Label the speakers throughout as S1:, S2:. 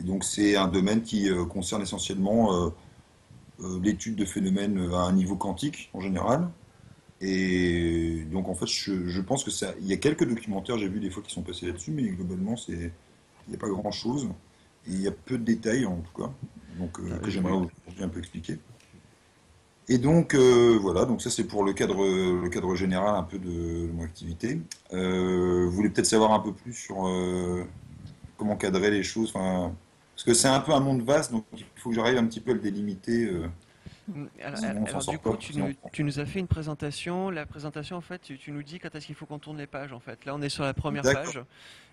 S1: Donc c'est un domaine qui concerne essentiellement l'étude de phénomènes à un niveau quantique en général. Et donc en fait, je pense que ça, il y a quelques documentaires, j'ai vu des fois qui sont passés là-dessus, mais globalement, il n'y a pas grand-chose. Et il y a peu de détails en tout cas, donc que j'aimerais
S2: Oui.
S1: aujourd'hui un peu expliquer. Et donc voilà, donc ça c'est pour le cadre général un peu de mon activité. Vous voulez peut-être savoir un peu plus sur comment cadrer les choses, enfin, parce que c'est un peu un monde vaste, donc il faut que j'arrive un petit peu à le délimiter,
S2: Alors,
S1: sinon on s'en
S2: alors, du
S1: sort
S2: coup,
S1: pas. Sinon,
S2: tu nous as fait une présentation. La présentation, en fait, tu nous dis quand est-ce qu'il faut qu'on tourne les pages, en fait. Là, on est sur la première
S1: d'accord.
S2: page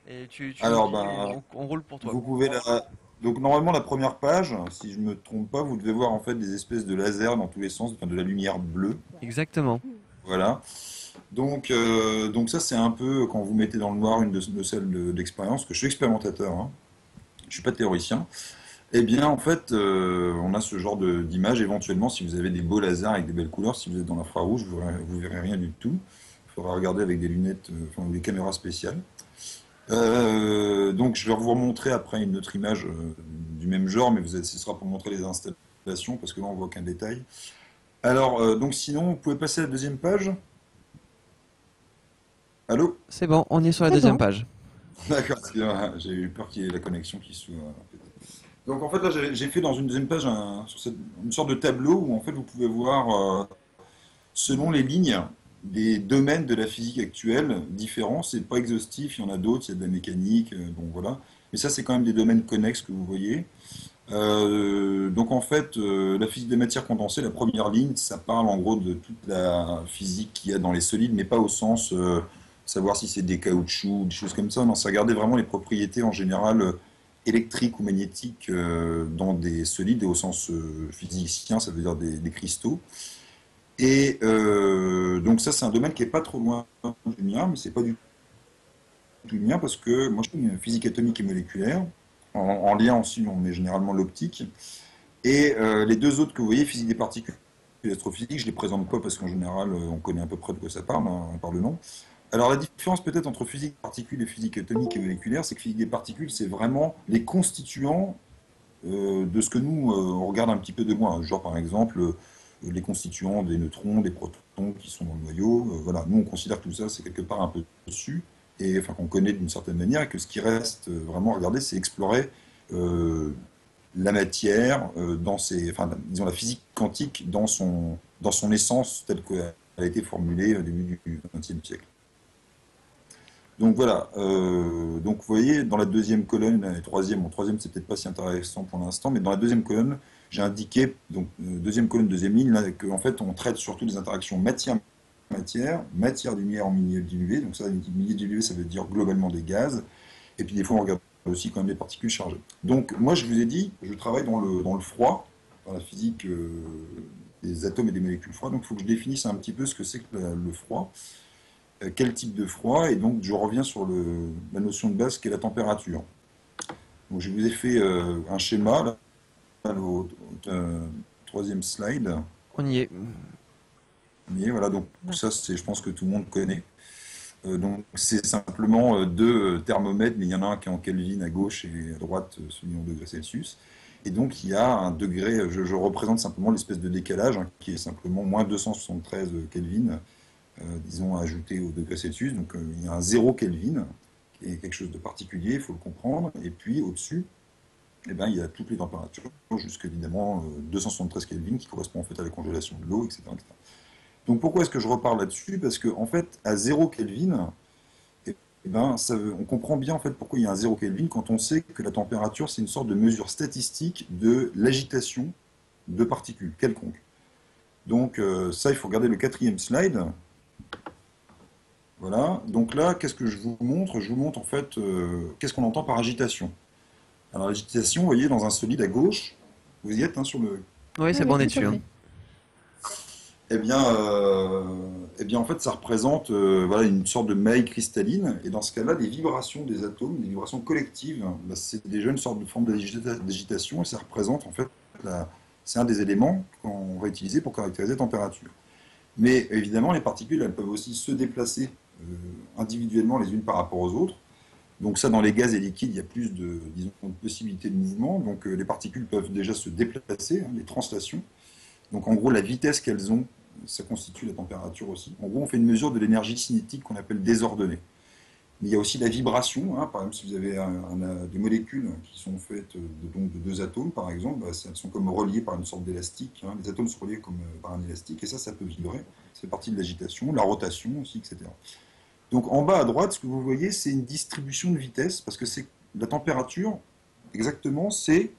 S2: et tu nous
S1: Alors
S2: dis,
S1: ben,
S2: on roule pour toi.
S1: vous pouvez la... Donc normalement la première page, si je me trompe pas, vous devez voir en fait des espèces de lasers dans tous les sens, enfin de la lumière bleue.
S2: Exactement.
S1: Voilà. Donc ça c'est un peu quand vous mettez dans le noir une de celles d'expérience, que je suis expérimentateur, hein. Je suis pas théoricien. Eh bien en fait on a ce genre d'image éventuellement si vous avez des beaux lasers avec des belles couleurs, si vous êtes dans l'infrarouge, vous verrez rien du tout. Il faudra regarder avec des lunettes, enfin des caméras spéciales. Donc je vais vous remontrer après une autre image du même genre, mais ce sera pour montrer les installations, parce que là on voit aucun détail. Alors, donc sinon, vous pouvez passer à la deuxième page. Allô?
S2: C'est bon, on est sur la
S3: C'est
S2: deuxième
S3: bon.
S2: page.
S1: D'accord, j'ai eu peur qu'il y ait la connexion qui soit... Donc en fait là j'ai fait dans une deuxième page une sorte de tableau où en fait vous pouvez voir selon les lignes des domaines de la physique actuelle différents. C'est pas exhaustif, il y en a d'autres, il y a de la mécanique, bon voilà. Mais ça c'est quand même des domaines connexes que vous voyez. Donc en fait, la physique des matières condensées, la première ligne, ça parle en gros de toute la physique qu'il y a dans les solides, mais pas au sens savoir si c'est des caoutchoucs, des choses comme ça. Non, ça regardait vraiment les propriétés en général électriques ou magnétiques dans des solides, et au sens physicien, ça veut dire des cristaux. Et donc ça, c'est un domaine qui est pas trop loin du mien, mais c'est pas du tout le mien parce que moi je fais une physique atomique et moléculaire. En lien aussi, on met généralement l'optique. Et les deux autres que vous voyez, physique des particules et astrophysique, je ne les présente pas parce qu'en général, on connaît à peu près de quoi ça parle, hein, par le nom. Alors la différence peut-être entre physique des particules et physique atomique et moléculaire, c'est que physique des particules, c'est vraiment les constituants de ce que nous, on regarde un petit peu de loin. Genre par exemple, les constituants des neutrons, des protons qui sont dans le noyau. Voilà, nous on considère que tout ça, c'est quelque part un peu dessus, et enfin qu'on connaît d'une certaine manière, et que ce qui reste vraiment à regarder, c'est explorer euh, la matière dans enfin, disons la physique quantique dans son essence telle qu'elle a été formulée au début du XXe siècle. Donc voilà, donc vous voyez dans la deuxième colonne, et troisième, bon troisième c'est peut-être pas si intéressant pour l'instant, mais dans la deuxième colonne, j'ai indiqué, donc deuxième colonne, deuxième ligne, là, qu'en fait on traite surtout des interactions matière-matière, matière-lumière en milieu dilué, donc ça, milieu dilué ça veut dire globalement des gaz, et puis des fois on regarde aussi quand même des particules chargées. Donc moi je vous ai dit, je travaille dans le froid, dans la physique des atomes et des molécules froides, donc il faut que je définisse un petit peu ce que c'est que le froid, quel type de froid, et donc je reviens sur la notion de base qui est la température. Donc je vous ai fait un schéma, là, troisième slide.
S2: On y est.
S1: Et voilà, donc
S3: Voilà.
S1: ça c'est, je pense que tout le monde connaît. Donc c'est simplement deux thermomètres, mais il y en a un qui est en Kelvin à gauche et à droite celui en degrés Celsius. Et donc il y a un degré, je représente simplement l'espèce de décalage hein, qui est simplement moins 273 Kelvin, disons ajouté au degré Celsius. Donc il y a un zéro Kelvin qui est quelque chose de particulier, il faut le comprendre. Et puis au-dessus, eh ben, il y a toutes les températures, jusqu'à évidemment 273 Kelvin qui correspond en fait à la congélation de l'eau, etc., etc. Donc pourquoi est-ce que je reparle là-dessus? Parce que en fait, à zéro Kelvin, eh ben, on comprend bien en fait pourquoi il y a un zéro Kelvin quand on sait que la température c'est une sorte de mesure statistique de l'agitation de particules quelconques. Donc ça, il faut regarder le quatrième slide. Voilà. Donc là, qu'est-ce que je vous montre? Je vous montre en fait qu'est-ce qu'on entend par agitation. Alors l'agitation, vous voyez, dans un solide à gauche, vous y êtes hein, sur le...
S2: Oui,
S3: Oui,
S2: c'est bon,
S3: oui,
S2: on est
S3: tout à
S2: dessus, hein.
S3: fait.
S1: Eh bien, en fait, ça représente voilà, une sorte de maille cristalline. Et dans ce cas-là, les vibrations des atomes, les vibrations collectives, bah, c'est déjà une sorte de forme d'agitation. Et ça représente, en fait, c'est un des éléments qu'on va utiliser pour caractériser la température. Mais évidemment, les particules, elles peuvent aussi se déplacer individuellement les unes par rapport aux autres. Donc ça, dans les gaz et liquides, il y a plus de, disons, de possibilités de mouvement. Donc les particules peuvent déjà se déplacer, hein, les translations. Donc en gros, la vitesse qu'elles ont, ça constitue la température aussi. En gros, on fait une mesure de l'énergie cinétique qu'on appelle désordonnée. Mais il y a aussi la vibration, hein. Par exemple, si vous avez des molécules qui sont faites donc de deux atomes, par exemple, bah, elles sont comme reliées par une sorte d'élastique, hein. Les atomes sont reliés comme par un élastique, et ça peut vibrer. Ça fait partie de l'agitation, la rotation aussi, etc. Donc en bas à droite, ce que vous voyez, c'est une distribution de vitesse, parce que c'est la température, exactement, c'est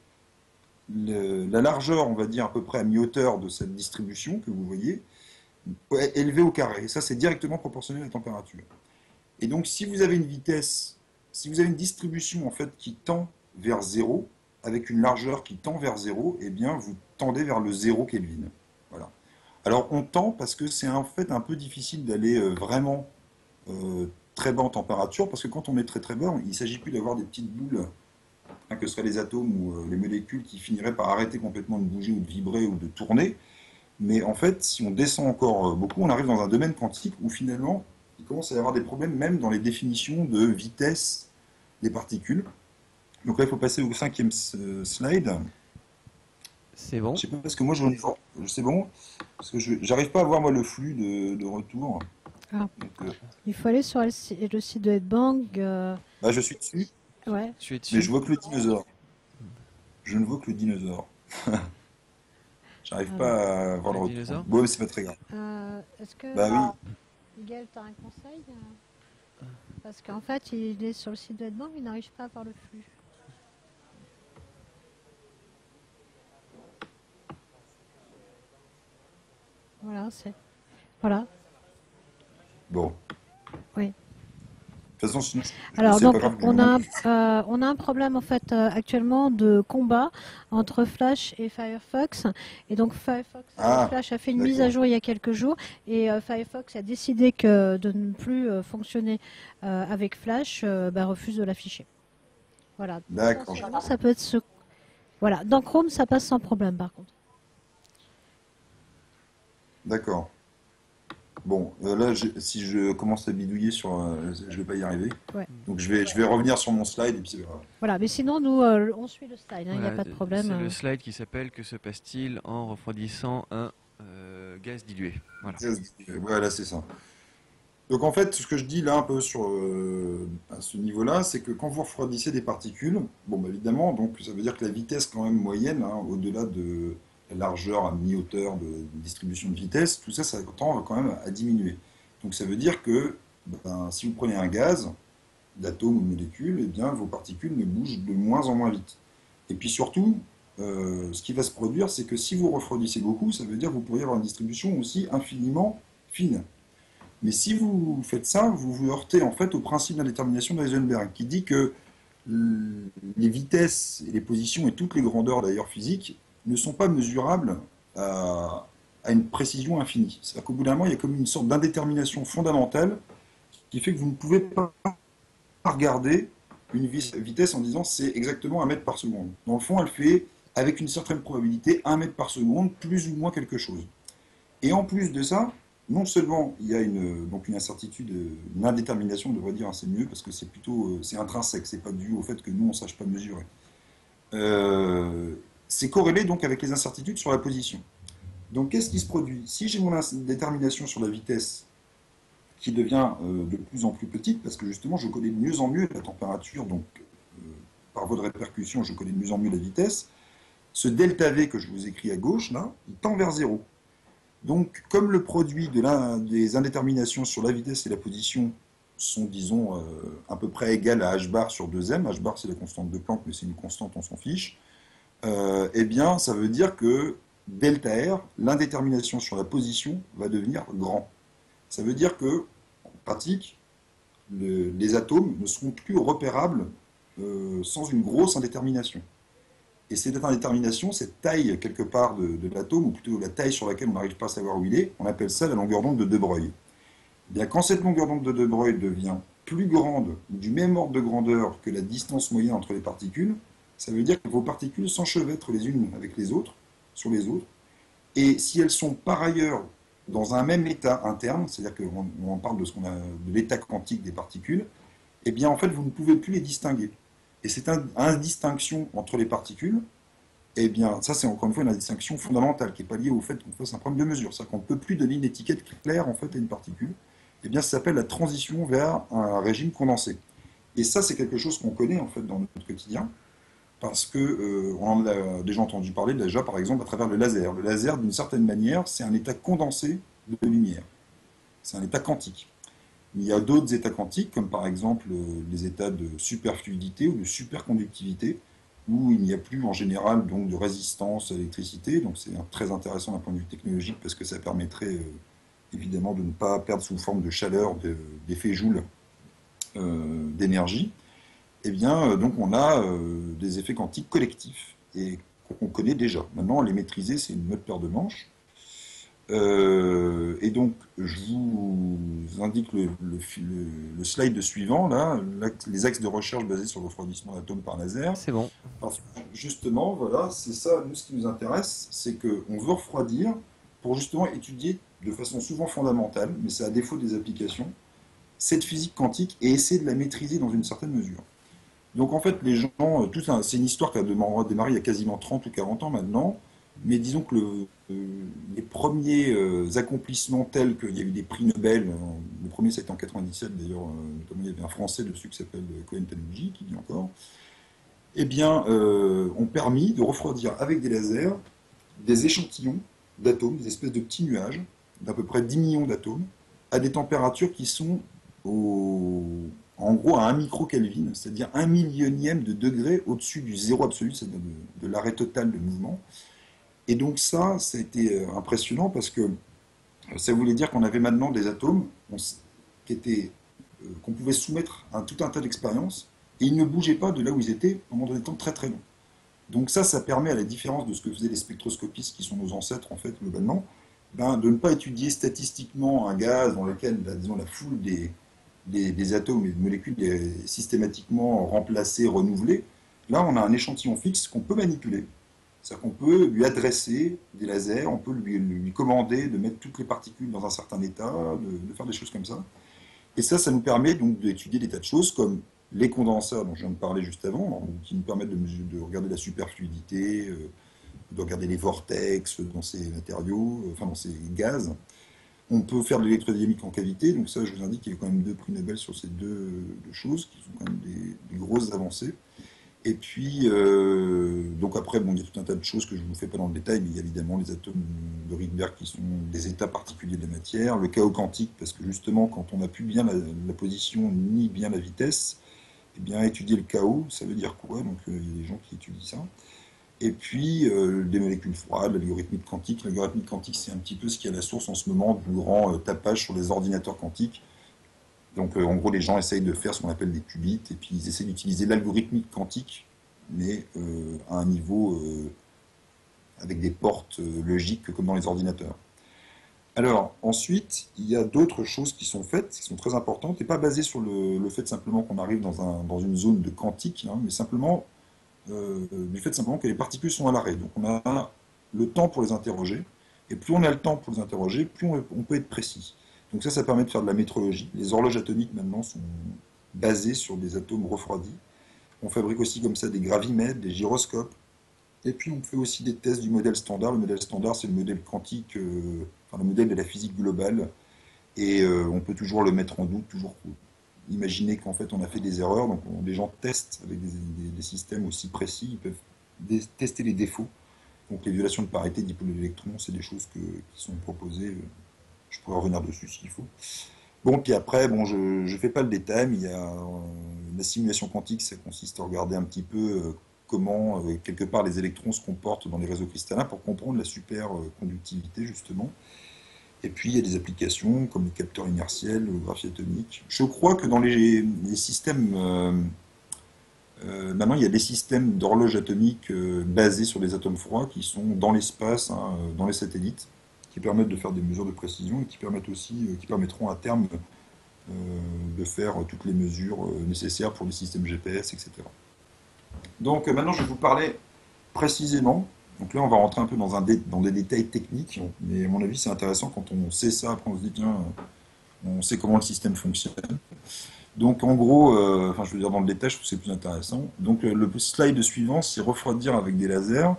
S1: la largeur, on va dire, à peu près à mi-hauteur de cette distribution que vous voyez, élevée au carré. Et ça, c'est directement proportionnel à la température. Et donc, si vous avez une vitesse, si vous avez une distribution en fait qui tend vers zéro, avec une largeur qui tend vers zéro, eh bien, vous tendez vers le zéro Kelvin. Voilà. Alors, on tend parce que c'est en fait un peu difficile d'aller vraiment très bas en température, parce que quand on est très très bas, il ne s'agit plus d'avoir des petites boules, hein, que seraient les atomes ou les molécules qui finiraient par arrêter complètement de bouger ou de vibrer ou de tourner. Mais en fait, si on descend encore beaucoup, on arrive dans un domaine quantique où finalement, il commence à y avoir des problèmes même dans les définitions de vitesse des particules. Donc là, il faut passer au cinquième slide.
S2: C'est bon.
S1: Je sais pas, parce que moi, c'est bon, parce que je n'arrive pas à voir moi le flux de retour.
S3: Ah,
S1: Donc,
S3: il faut aller sur le site de Hedbang.
S1: bah, je suis dessus,
S3: Ouais.
S2: Tu es
S1: mais
S2: dessus?
S1: je vois que le dinosaure. Je ne vois que le dinosaure. J'arrive
S3: Alors,
S1: pas à voir le
S2: Le
S1: retour.
S2: dinosaure?
S1: Bon, mais c'est pas très grave.
S3: est-ce que
S1: Bah oui,
S3: Miguel, tu as un conseil? Parce qu'en fait, il est sur le site de Hedbang, il n'arrive pas à voir le flux. Voilà, c'est. Voilà,
S1: bon.
S3: oui.
S1: De toute façon, sinon,
S3: Alors
S1: c'est pas
S3: donc
S1: grave, je vous montre.
S3: on a un problème en fait actuellement de combat entre Flash et Firefox et donc
S1: Ah,
S3: Flash a fait une mise à
S1: d'accord.
S3: jour il y a quelques jours et Firefox a décidé que de ne plus fonctionner avec Flash, refuse de l'afficher. Voilà.
S1: D'accord,
S3: Potentiellement, ça peut être voilà. Dans Chrome ça passe sans problème par contre.
S1: d'accord. Bon, là, si je commence à bidouiller je vais pas y arriver.
S3: Ouais.
S1: Donc je vais revenir sur mon slide et puis c'est pas grave.
S3: Voilà, mais sinon nous on suit le slide, hein, il n'y a
S2: Voilà,
S3: pas de problème.
S2: c'est le slide qui s'appelle Que se passe-t-il en refroidissant un gaz dilué? Voilà.
S1: Voilà, c'est ça. Donc en fait, ce que je dis là un peu à ce niveau-là, c'est que quand vous refroidissez des particules, bon, bah, évidemment, donc ça veut dire que la vitesse quand même moyenne, hein, au-delà de la largeur à mi-hauteur de distribution de vitesse, tout ça, ça tend quand même à diminuer. Donc ça veut dire que ben, si vous prenez un gaz, d'atomes ou de molécules, eh bien vos particules ne bougent de moins en moins vite. Et puis surtout, ce qui va se produire, c'est que si vous refroidissez beaucoup, ça veut dire que vous pourriez avoir une distribution aussi infiniment fine. Mais si vous faites ça, vous vous heurtez en fait au principe d'indétermination d'Heisenberg, qui dit que les vitesses et les positions et toutes les grandeurs d'ailleurs physiques ne sont pas mesurables à une précision infinie. C'est-à-dire qu'au bout d'un moment, il y a comme une sorte d'indétermination fondamentale qui fait que vous ne pouvez pas regarder une vitesse en disant c'est exactement 1 mètre par seconde. Dans le fond, elle fait avec une certaine probabilité 1 mètre par seconde, plus ou moins quelque chose. Et en plus de ça, non seulement il y a donc une incertitude, une indétermination, on devrait dire, hein, c'est mieux, parce que c'est plutôt c'est intrinsèque, c'est pas dû au fait que nous on ne sache pas mesurer. Euh, c'est corrélé donc avec les incertitudes sur la position. Donc qu'est-ce qui se produit? Si j'ai mon indétermination sur la vitesse qui devient de plus en plus petite, parce que justement je connais de mieux en mieux la température, donc par voie de répercussion je connais de mieux en mieux la vitesse, ce delta V que je vous écris à gauche, là, il tend vers zéro. Donc, comme le produit des indéterminations sur la vitesse et la position sont, disons, à peu près égales à h bar sur 2m, h bar c'est la constante de Planck, mais c'est une constante, on s'en fiche, eh bien, ça veut dire que delta R, l'indétermination sur la position, va devenir grand. Ça veut dire que, en pratique, les atomes ne seront plus repérables sans une grosse indétermination. Et cette indétermination, cette taille quelque part de l'atome, ou plutôt la taille sur laquelle on n'arrive pas à savoir où il est, on appelle ça la longueur d'onde de De Broglie. Eh bien, quand cette longueur d'onde de De Broglie devient plus grande, ou du même ordre de grandeur que la distance moyenne entre les particules, ça veut dire que vos particules s'enchevêtrent les unes avec les autres, sur les autres, et si elles sont par ailleurs dans un même état interne, c'est-à-dire qu'on parle de l'état quantique des particules, eh bien, en fait, vous ne pouvez plus les distinguer. Et cette indistinction entre les particules, eh bien, ça, c'est encore une fois une distinction fondamentale qui n'est pas liée au fait qu'on fasse un problème de mesure. C'est-à-dire qu'on ne peut plus donner une étiquette claire, en fait, à une particule. Eh bien, ça s'appelle la transition vers un régime condensé. Et ça, c'est quelque chose qu'on connaît, en fait, dans notre quotidien, parce que on en a déjà entendu parler, déjà, par exemple, à travers le laser. Le laser, d'une certaine manière, c'est un état condensé de lumière. C'est un état quantique. Il y a d'autres états quantiques, comme par exemple les états de superfluidité ou de superconductivité, où il n'y a plus en général donc, de résistance à l'électricité. Donc c'est très intéressant d'un point de vue technologique parce que ça permettrait évidemment de ne pas perdre sous forme de chaleur d'effet Joule d'énergie. Eh bien, donc on a des effets quantiques collectifs et qu'on connaît déjà. Maintenant, les maîtriser, c'est une autre paire de manches. Et donc, je vous indique le slide suivant, là, les axes de recherche basés sur le refroidissement d'atomes par laser.
S2: C'est bon.
S1: Parce que justement, voilà, c'est ça, nous, ce qui nous intéresse, c'est qu'on veut refroidir pour justement étudier de façon souvent fondamentale, mais c'est à défaut des applications, cette physique quantique et essayer de la maîtriser dans une certaine mesure. Donc en fait, les gens, c'est une histoire qui a démarré il y a quasiment 30 ou 40 ans maintenant, mais disons que les premiers accomplissements tels qu'il y a eu des prix Nobel, le premier c'était en 97 d'ailleurs, notamment il y avait un Français dessus qui s'appelle Cohen Tanuji, qui dit encore, eh bien, ont permis de refroidir avec des lasers des échantillons d'atomes, des espèces de petits nuages, d'à peu près 10 millions d'atomes, à des températures qui sont en gros à 1 microkelvin, c'est-à-dire 1 millionième de degré au-dessus du zéro absolu, c'est-à-dire de l'arrêt total de mouvement. Et donc ça a été impressionnant parce que ça voulait dire qu'on avait maintenant des atomes qu'on pouvait soumettre à tout un tas d'expériences et ils ne bougeaient pas de là où ils étaient pendant des temps très très longs. Donc ça permet, à la différence de ce que faisaient les spectroscopistes qui sont nos ancêtres en fait globalement, de ne pas étudier statistiquement un gaz dans lequel, disons, la foule des atomes et des molécules est systématiquement remplacée, renouvelée. Là, on a un échantillon fixe qu'on peut manipuler. C'est-à-dire qu'on peut lui adresser des lasers, on peut lui commander de mettre toutes les particules dans un certain état, de faire des choses comme ça. Et ça nous permet donc d'étudier des tas de choses comme les condensateurs dont je viens de parler juste avant, qui nous permettent de regarder la superfluidité, de regarder les vortex dans ces matériaux, dans ces gaz. On peut faire de l'électrodynamique en cavité, donc ça je vous indique qu'il y a quand même 2 prix Nobel sur ces deux choses, qui sont quand même des grosses avancées. Et puis, donc après, bon, il y a tout un tas de choses que je ne vous fais pas dans le détail, mais il y a évidemment les atomes de Rydberg qui sont des états particuliers de la matière, le chaos quantique, parce que justement, quand on n'a plus bien la position ni bien la vitesse, eh bien, étudier le chaos, ça veut dire quoi? Donc, il y a des gens qui étudient ça. Et puis, des molécules froides, l'algorithmique quantique. L'algorithmique quantique, c'est un petit peu ce qui est à la source en ce moment du grand tapage sur les ordinateurs quantiques. Donc, en gros, les gens essayent de faire ce qu'on appelle des qubits, et puis ils essaient d'utiliser l'algorithmique quantique, mais à un niveau avec des portes logiques comme dans les ordinateurs. Alors, ensuite, il y a d'autres choses qui sont faites, qui sont très importantes, et pas basées sur le fait simplement qu'on arrive dans une zone de quantique, hein, mais simplement du fait simplement que les particules sont à l'arrêt. Donc, on a le temps pour les interroger, et plus on a le temps pour les interroger, plus on peut être précis. Donc ça permet de faire de la métrologie. Les horloges atomiques maintenant sont basées sur des atomes refroidis. On fabrique aussi comme ça des gravimètres, des gyroscopes. Et puis on fait aussi des tests du modèle standard. Le modèle standard, c'est le modèle quantique, le modèle de la physique globale. Et on peut toujours le mettre en doute, toujours imaginer qu'en fait on a fait des erreurs. Donc les gens testent avec des systèmes aussi précis. Ils peuvent tester les défauts. Donc les violations de parité dipôle de l'électron, c'est des choses qui sont proposées. Je pourrais revenir dessus s'il faut. Bon, puis après, bon, je ne fais pas le détail, mais il y a la simulation quantique, ça consiste à regarder un petit peu comment, quelque part, les électrons se comportent dans les réseaux cristallins pour comprendre la superconductivité, justement. Et puis, il y a des applications comme les capteurs inertiels, le graphie atomique. Je crois que dans les systèmes... maintenant, il y a des systèmes d'horloge atomique basés sur des atomes froids qui sont dans l'espace, hein, dans les satellites, qui permettent de faire des mesures de précision et qui permettront à terme de faire toutes les mesures nécessaires pour les systèmes GPS, etc. Donc maintenant, je vais vous parler précisément. Donc là, on va rentrer un peu dans des détails techniques, mais à mon avis, c'est intéressant quand on sait ça. Après, on se dit, tiens, on sait comment le système fonctionne. Donc en gros, enfin je veux dire dans le détail, je trouve que c'est plus intéressant. Donc le slide suivant, c'est refroidir avec des lasers.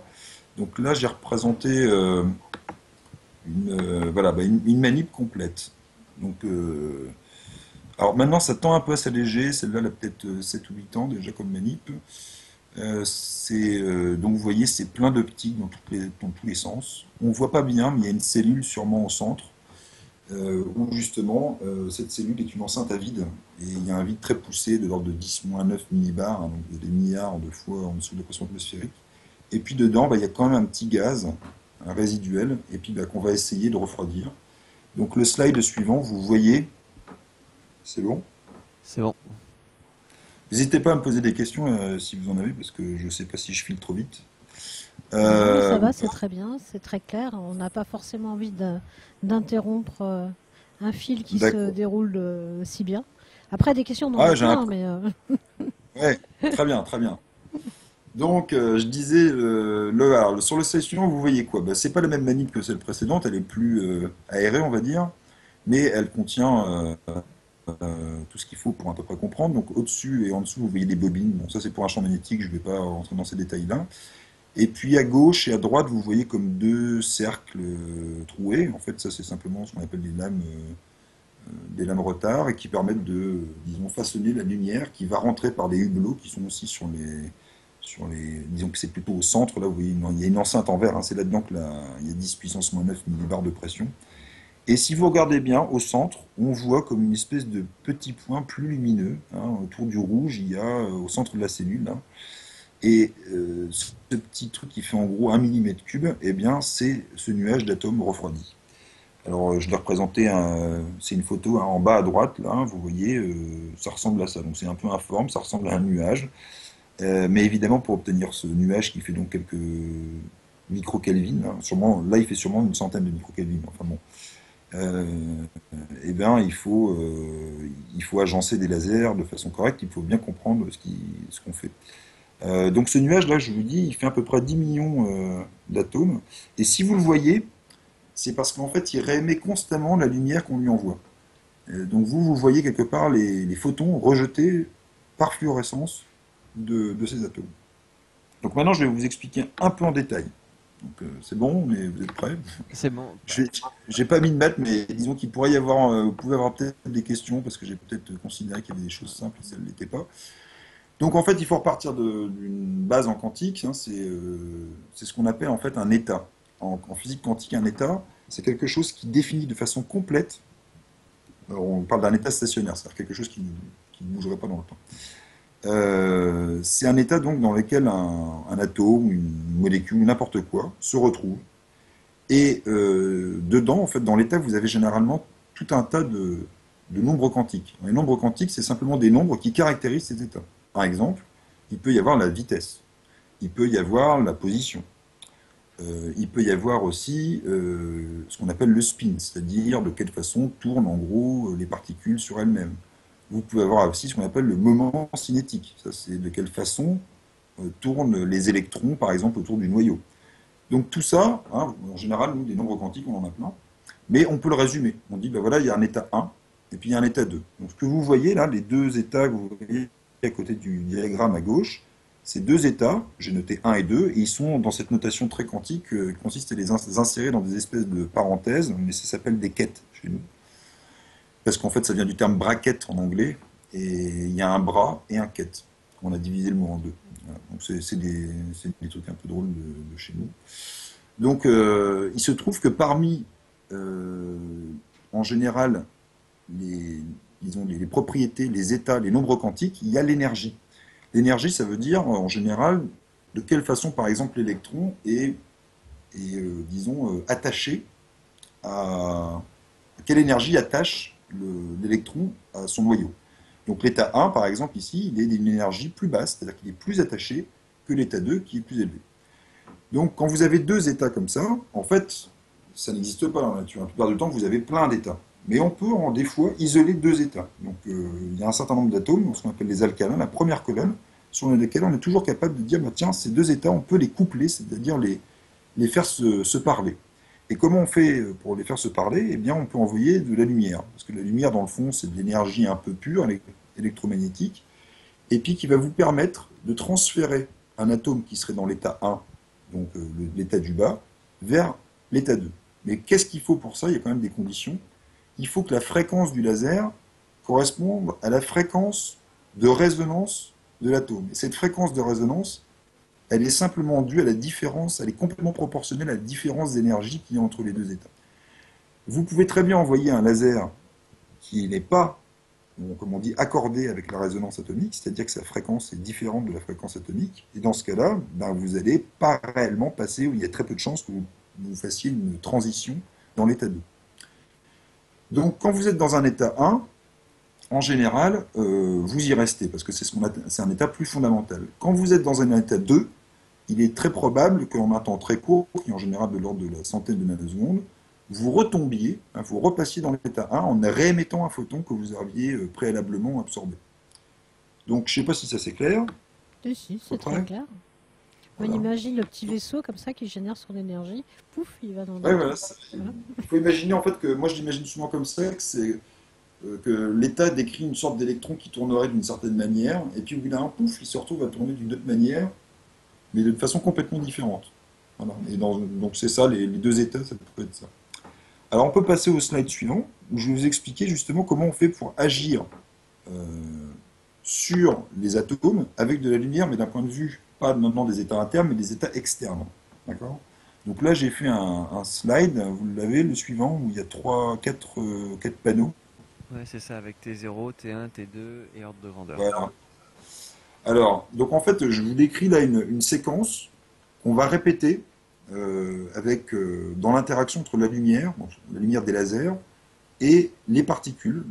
S1: Donc là, j'ai représenté voilà, bah, une manip complète. Donc, alors maintenant, ça tend un peu à s'alléger. Celle-là, elle a peut-être 7 ou 8 ans déjà comme manip. Donc vous voyez, c'est plein d'optiques dans tous les sens. On voit pas bien, mais il y a une cellule sûrement au centre, où justement, cette cellule est une enceinte à vide. Et il y a un vide très poussé de l'ordre de 10-9 millibars, hein, donc des milliards de fois en dessous de la pression atmosphérique. Et puis dedans, bah, il y a quand même un petit gaz, un résiduel, et puis bah, qu'on va essayer de refroidir. Donc le slide suivant, vous voyez, c'est bon.
S2: C'est bon.
S1: N'hésitez pas à me poser des questions si vous en avez, parce que je ne sais pas si je file trop vite.
S3: Non, mais ça
S1: Euh,
S3: va, c'est très bien, c'est très clair. On n'a pas forcément envie d'interrompre un fil qui se
S1: d'accord.
S3: déroule si bien. Après, des questions, on en
S1: Ah,
S3: a plein, mais
S1: ouais, très bien, très bien. Donc, je disais, alors, sur le slide suivant, vous voyez quoi? Bah, c'est pas la même manip que celle précédente, elle est plus aérée, on va dire, mais elle contient tout ce qu'il faut pour à peu près comprendre. Donc, au-dessus et en dessous, vous voyez des bobines. Bon, ça, c'est pour un champ magnétique, je ne vais pas rentrer dans ces détails-là. Et puis, à gauche et à droite, vous voyez comme deux cercles troués. En fait, ça, c'est simplement ce qu'on appelle des lames retard et qui permettent de, disons, façonner la lumière qui va rentrer par des hublots qui sont aussi disons que c'est plutôt au centre, là, vous voyez, il y a une enceinte en verre, hein, c'est là-dedans il y a 10 puissance moins 9 millibars de pression. Et si vous regardez bien, au centre, on voit comme une espèce de petit point plus lumineux, hein, autour du rouge, il y a au centre de la cellule, là. Et ce petit truc qui fait en gros 1 mm3, eh bien, c'est ce nuage d'atomes refroidis. Alors, je l'ai représenté, c'est une photo hein, en bas à droite, là, vous voyez, ça ressemble à ça. Donc, c'est un peu informe, ça ressemble à un nuage. Mais évidemment, pour obtenir ce nuage qui fait donc quelques microkelvins, hein, sûrement, là, il fait sûrement une centaine de microkelvins. Enfin bon, euh, eh bien, il faut agencer des lasers de façon correcte. Il faut bien comprendre ce qu'on fait. Donc, ce nuage-là, je vous dis, il fait à peu près 10 millions d'atomes. Et si vous le voyez, c'est parce qu'en fait, il réémet constamment la lumière qu'on lui envoie. Donc vous voyez quelque part les photons rejetés par fluorescence de ces atomes. Donc maintenant, je vais vous expliquer un peu en détail. Donc c'est bon, mais vous êtes prêts?
S2: C'est bon.
S1: Je J'ai pas mis de maths, mais disons qu'il pourrait y avoir, vous pouvez avoir peut-être des questions, parce que j'ai peut-être considéré qu'il y avait des choses simples et ça ne l'était pas. Donc en fait, il faut repartir d'une base en quantique, hein, c'est ce qu'on appelle en fait un état. En physique quantique, un état, c'est quelque chose qui définit de façon complète. Alors, on parle d'un état stationnaire, c'est-à-dire quelque chose qui ne bougerait pas dans le temps. C'est un état donc dans lequel un atome, une molécule, n'importe quoi, se retrouve. Et dedans, en fait, dans l'état, vous avez généralement tout un tas de nombres quantiques. Les nombres quantiques, c'est simplement des nombres qui caractérisent ces états. Par exemple, il peut y avoir la vitesse, il peut y avoir la position, il peut y avoir aussi ce qu'on appelle le spin, c'est-à-dire de quelle façon tournent en gros les particules sur elles-mêmes. Vous pouvez avoir aussi ce qu'on appelle le moment cinétique, ça c'est de quelle façon tournent les électrons par exemple autour du noyau. Donc tout ça, hein, en général, nous, des nombres quantiques, on en a plein, mais on peut le résumer. On dit, ben voilà, il y a un état 1, et puis il y a un état 2. Donc ce que vous voyez là, les deux états que vous voyez à côté du diagramme à gauche, ces deux états, j'ai noté 1 et 2, et ils sont dans cette notation très quantique qui consiste à les insérer dans des espèces de parenthèses, mais ça s'appelle des quêtes chez nous. Parce qu'en fait, ça vient du terme bracket en anglais, et il y a un bras et un quête. On a divisé le mot en deux. Voilà. Donc c'est des trucs un peu drôles de chez nous. Donc il se trouve que parmi, euh, en général, disons, les propriétés, les états, les nombres quantiques, il y a l'énergie. L'énergie, ça veut dire, en général, de quelle façon, par exemple, l'électron disons, attaché à... Quelle énergie attache l'électron à son noyau. Donc l'état 1, par exemple, ici, il est d'une énergie plus basse, c'est-à-dire qu'il est plus attaché que l'état 2, qui est plus élevé. Donc quand vous avez deux états comme ça, en fait, ça n'existe pas dans la nature. La plupart du temps, vous avez plein d'états. Mais on peut, des fois, isoler deux états. Donc il y a un certain nombre d'atomes, ce qu'on appelle les alcalins, la première colonne, sur lesquels on est toujours capable de dire, bah, tiens, ces deux états, on peut les coupler, c'est-à-dire les faire se parler. Et comment on fait pour les faire se parler? Eh bien, on peut envoyer de la lumière. Parce que la lumière, dans le fond, c'est de l'énergie un peu pure. électromagnétique, et puis qui va vous permettre de transférer un atome qui serait dans l'état 1, donc l'état du bas, vers l'état 2. Mais qu'est-ce qu'il faut pour ça? Il y a quand même des conditions. Il faut que la fréquence du laser corresponde à la fréquence de résonance de l'atome. Et cette fréquence de résonance, elle est simplement due à la différence, elle est complètement proportionnelle à la différence d'énergie qu'il y a entre les deux états. Vous pouvez très bien envoyer un laser qui n'est pas, comme on dit, accordé avec la résonance atomique, c'est-à-dire que sa fréquence est différente de la fréquence atomique, et dans ce cas-là, ben, vous n'allez pas réellement passer, ou il y a très peu de chances que vous fassiez une transition dans l'état 2. Donc quand vous êtes dans un état 1, en général, vous y restez, parce que c'est un état plus fondamental. Quand vous êtes dans un état 2, il est très probable qu'en un temps très court, qui est en général de l'ordre de la centaine de nanosecondes, vous retombiez, vous repassiez dans l'état 1 en réémettant un photon que vous aviez préalablement absorbé. Donc je ne sais pas si ça c'est clair.
S3: Si, c'est très clair.
S1: Voilà.
S3: On imagine le petit vaisseau comme ça qui génère son énergie, pouf, il va dans le...
S1: Ouais, voilà. Il faut imaginer en fait que, moi je l'imagine souvent comme ça, que c'est que l'état décrit une sorte d'électron qui tournerait d'une certaine manière, et puis au bout d'un pouf, il se retrouve à tourner d'une autre manière, mais de façon complètement différente. Voilà. Et donc c'est ça, les deux états, ça peut être ça. Alors on peut passer au slide suivant, où je vais vous expliquer justement comment on fait pour agir sur les atomes avec de la lumière, mais d'un point de vue, pas maintenant des états internes, mais des états externes. D'accord ? Donc là j'ai fait un slide, vous l'avez, le suivant, où il y a 4 panneaux.
S2: Ouais, c'est ça, avec T0, T1, T2 et ordre de grandeur.
S1: Voilà. Alors, donc en fait, je vous décris là une séquence qu'on va répéter dans l'interaction entre la lumière des lasers, et les particules.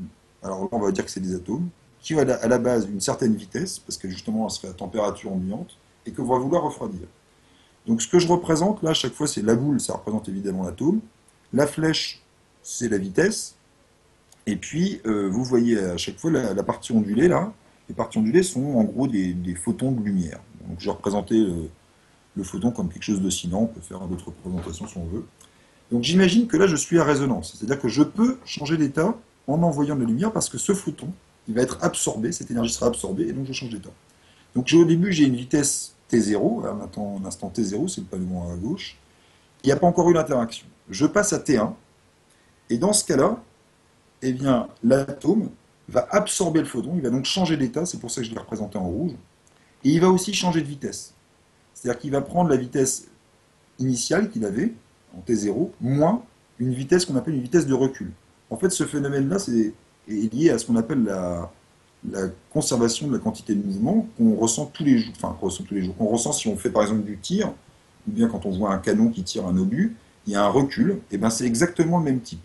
S1: Alors là, on va dire que c'est des atomes, qui ont à la base une certaine vitesse, parce que justement, elle serait à température ambiante, et qu'on va vouloir refroidir. Donc ce que je représente, là, à chaque fois, c'est la boule, ça représente évidemment l'atome. La flèche, c'est la vitesse. Et puis, vous voyez à chaque fois la partie ondulée, là. Les parties ondulées sont en gros des photons de lumière. Donc j'ai représenté le photon comme quelque chose d'oscillant, on peut faire d'autres représentations si on veut. Donc j'imagine que là, je suis à résonance. C'est-à-dire que je peux changer d'état en envoyant de la lumière, parce que ce photon, il va être absorbé, cette énergie sera absorbée, et donc je change d'état. Donc au début, j'ai une vitesse T0, là, maintenant, l'instant T0, c'est le panneau à gauche. Il n'y a pas encore eu l'interaction. Je passe à T1, et dans ce cas-là, eh bien, l'atome va absorber le photon, il va donc changer d'état, c'est pour ça que je l'ai représenté en rouge, et il va aussi changer de vitesse. C'est-à-dire qu'il va prendre la vitesse initiale qu'il avait, en T0, moins une vitesse qu'on appelle une vitesse de recul. En fait, ce phénomène-là est lié à ce qu'on appelle la conservation de la quantité de mouvement qu'on ressent tous les jours, qu'on ressent si on fait par exemple du tir, ou bien quand on voit un canon qui tire un obus, il y a un recul, et bien c'est exactement le même type.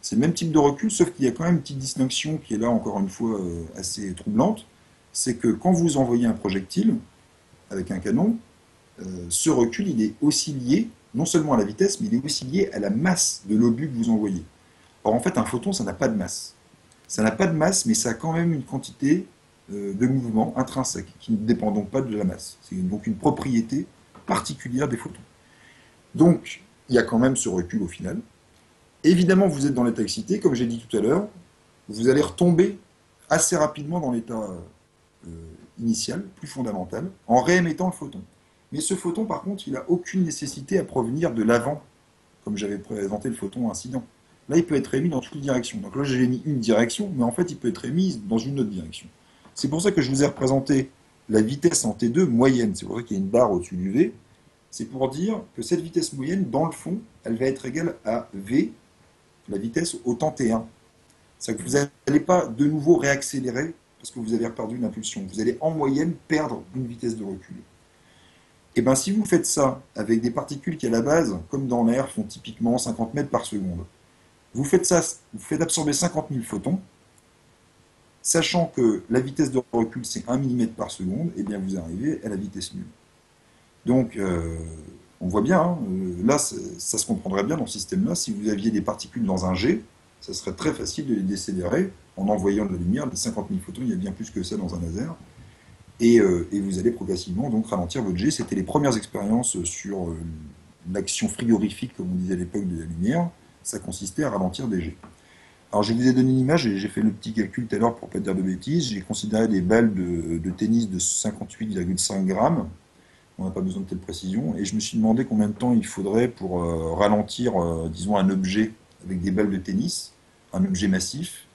S1: C'est le même type de recul, sauf qu'il y a quand même une petite distinction qui est là, encore une fois, assez troublante. C'est que quand vous envoyez un projectile avec un canon, ce recul, il est aussi lié, non seulement à la vitesse, mais il est aussi lié à la masse de l'obus que vous envoyez. Or, en fait, un photon, ça n'a pas de masse. Ça n'a pas de masse, mais ça a quand même une quantité de mouvement intrinsèque, qui ne dépend donc pas de la masse. C'est donc une propriété particulière des photons. Donc, il y a quand même ce recul au final. Évidemment, vous êtes dans l'état excité, comme j'ai dit tout à l'heure, vous allez retomber assez rapidement dans l'état initial, plus fondamental, en réémettant le photon. Mais ce photon, par contre, il n'a aucune nécessité à provenir de l'avant, comme j'avais présenté le photon incident. Là, il peut être émis dans toutes les directions. Donc là, j'ai mis une direction, mais en fait, il peut être émis dans une autre direction. C'est pour ça que je vous ai représenté la vitesse en T2 moyenne. C'est pour ça qu'il y a une barre au-dessus du V. C'est pour dire que cette vitesse moyenne, dans le fond, elle va être égale à V, la vitesse au temps T1. C'est-à-dire que vous n'allez pas de nouveau réaccélérer parce que vous avez perdu une impulsion. Vous allez en moyenne perdre une vitesse de recul. Et bien si vous faites ça avec des particules qui à la base, comme dans l'air, font typiquement 50 mètres par seconde, vous faites absorber 50 000 photons, sachant que la vitesse de recul c'est 1 mm par seconde, et bien vous arrivez à la vitesse nulle. Donc on voit bien, hein, là ça se comprendrait bien dans ce système-là, si vous aviez des particules dans un jet, ça serait très facile de les décélérer en envoyant de la lumière, les 50 000 photons, il y a bien plus que ça dans un laser, et vous allez progressivement donc ralentir votre jet. C'était les premières expériences sur l'action frigorifique, comme on disait à l'époque de la lumière, ça consistait à ralentir des jets. Alors, je vous ai donné une image et j'ai fait le petit calcul tout à l'heure pour pas dire de bêtises. J'ai considéré des balles de tennis de 58,5 grammes. On n'a pas besoin de telle précision. Et je me suis demandé combien de temps il faudrait pour ralentir, disons, un objet avec des balles de tennis, un objet massif.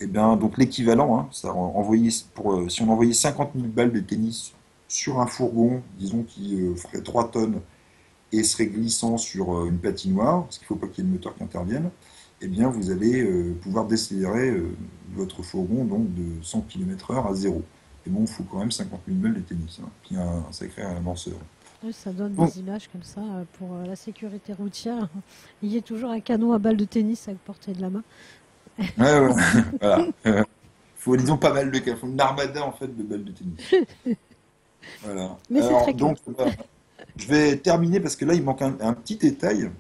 S1: Et bien, donc l'équivalent, hein, si on envoyait 50 000 balles de tennis sur un fourgon, disons, qui ferait 3 tonnes et serait glissant sur une patinoire, parce qu'il ne faut pas qu'il y ait le moteur qui intervienne, eh bien, vous allez pouvoir décélérer votre fourgon donc, de 100 km/h à zéro. Et bon, il faut quand même 50 000 balles de tennis, hein, puis un sacré lanceur.
S3: Oui, ça donne
S1: Bon,
S3: des images comme ça pour la sécurité routière. Il y a toujours un canon à balles de tennis à portée de la main.
S1: ouais, ouais, voilà. Faut, disons, pas mal de faut une armada en fait de balles de tennis. Voilà.
S3: Mais c'est
S1: Alors,
S3: très clair.
S1: donc, je vais terminer parce que là, il manque un petit détail.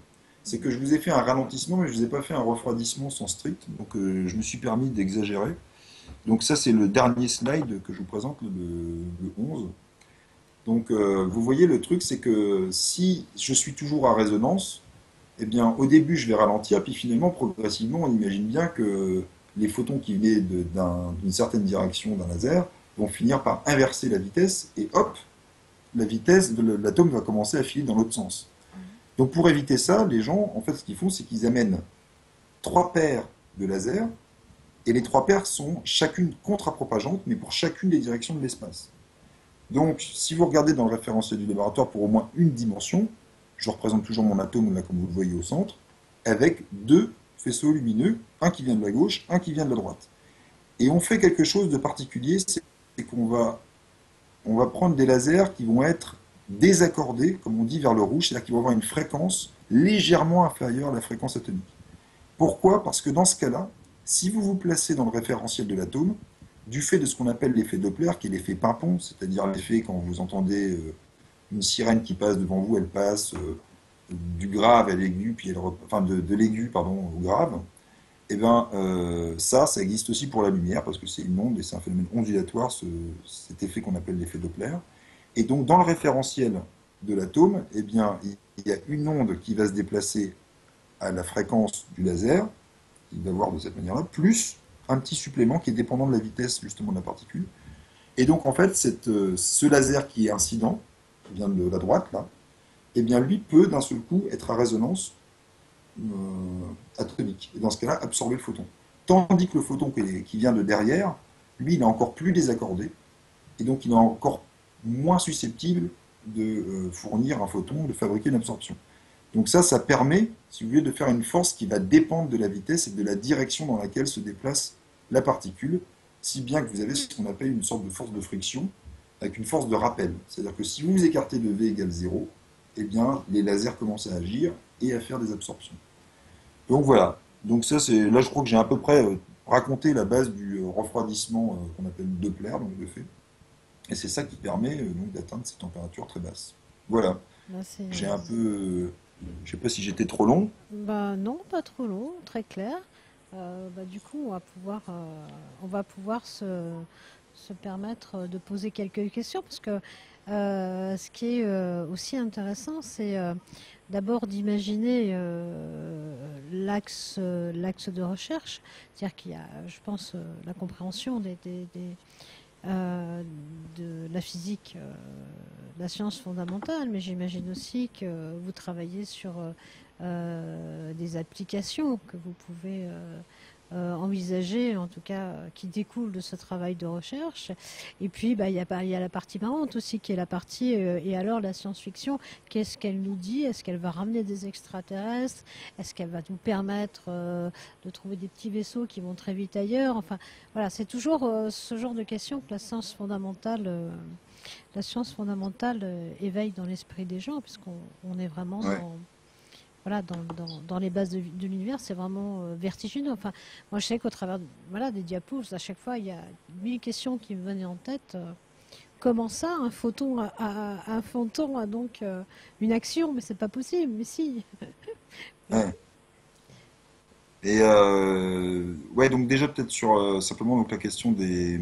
S1: C'est que je vous ai fait un ralentissement, mais je ne vous ai pas fait un refroidissement sans strict. Donc, je me suis permis d'exagérer. Donc, ça, c'est le dernier slide que je vous présente, le 11. Donc, vous voyez, le truc, c'est que si je suis toujours à résonance, eh bien, au début, je vais ralentir, puis finalement, progressivement, on imagine bien que les photons qui venaient d'une certaine direction d'un laser vont finir par inverser la vitesse, et hop, la vitesse de l'atome va commencer à filer dans l'autre sens. Donc, pour éviter ça, les gens, en fait, ce qu'ils font, c'est qu'ils amènent 3 paires de lasers, et les 3 paires sont chacune contre-propageantes, mais pour chacune des directions de l'espace. Donc, si vous regardez dans le référentiel du laboratoire pour au moins une dimension, je représente toujours mon atome là, comme vous le voyez au centre, avec 2 faisceaux lumineux, un qui vient de la gauche, un qui vient de la droite. Et on fait quelque chose de particulier, c'est qu'on va prendre des lasers qui vont être désaccordés, comme on dit, vers le rouge, c'est-à-dire qu'ils vont avoir une fréquence légèrement inférieure à la fréquence atomique. Pourquoi? Parce que dans ce cas-là, si vous vous placez dans le référentiel de l'atome, du fait de ce qu'on appelle l'effet Doppler, qui est l'effet pimpon, c'est-à-dire l'effet quand vous entendez une sirène qui passe devant vous, elle passe du grave à l'aigu, puis enfin de l'aigu pardon au grave. Et ben ça existe aussi pour la lumière parce que c'est une onde et c'est un phénomène ondulatoire, cet effet qu'on appelle l'effet Doppler. Et donc dans le référentiel de l'atome, eh bien il y a une onde qui va se déplacer à la fréquence du laser, qu'il va voir de cette manière-là, plus un petit supplément qui est dépendant de la vitesse justement de la particule. Et donc en fait, ce laser qui est incident, qui vient de la droite là, eh bien lui peut d'un seul coup être à résonance atomique. Et dans ce cas-là, absorber le photon. Tandis que le photon qui vient de derrière, lui, il est encore plus désaccordé, et donc il est encore moins susceptible de fournir un photon, de fabriquer une absorption. Donc ça permet, si vous voulez, de faire une force qui va dépendre de la vitesse et de la direction dans laquelle se déplace la particule, si bien que vous avez ce qu'on appelle une sorte de force de friction avec une force de rappel. C'est-à-dire que si vous vous écartez de V égale 0, eh bien, les lasers commencent à agir et à faire des absorptions. Donc voilà. Donc ça, là, je crois que j'ai à peu près raconté la base du refroidissement qu'on appelle Doppler, donc de fait. Et c'est ça qui permet donc d'atteindre ces températures très basses. Voilà.
S3: Là,
S1: J'ai un peu... je sais pas si j'étais trop long.
S3: bah, non, pas trop long, très clair. Du coup, on va pouvoir se permettre de poser quelques questions parce que ce qui est aussi intéressant, c'est d'abord d'imaginer l'axe de recherche, c'est-à-dire qu'il y a, je pense, la compréhension euh, de la physique, de la science fondamentale, mais j'imagine aussi que vous travaillez sur des applications que vous pouvez envisager, en tout cas qui découlent de ce travail de recherche. Et puis, il y a la partie marrante aussi, qui est la partie, et alors la science-fiction, qu'est-ce qu'elle nous dit? Est-ce qu'elle va ramener des extraterrestres? Est-ce qu'elle va nous permettre de trouver des petits vaisseaux qui vont très vite ailleurs? Enfin, voilà, c'est toujours ce genre de questions que la science fondamentale éveille dans l'esprit des gens, puisqu'on est vraiment
S1: Ouais.
S3: dans les bases de l'univers, c'est vraiment vertigineux. Enfin, moi, je sais qu'au travers des diapos, à chaque fois, il y a 1000 questions qui me venaient en tête. Comment ça, un photon a donc une action? Mais c'est pas possible, mais si.
S1: Ouais. Et ouais, donc déjà peut-être sur simplement donc la question des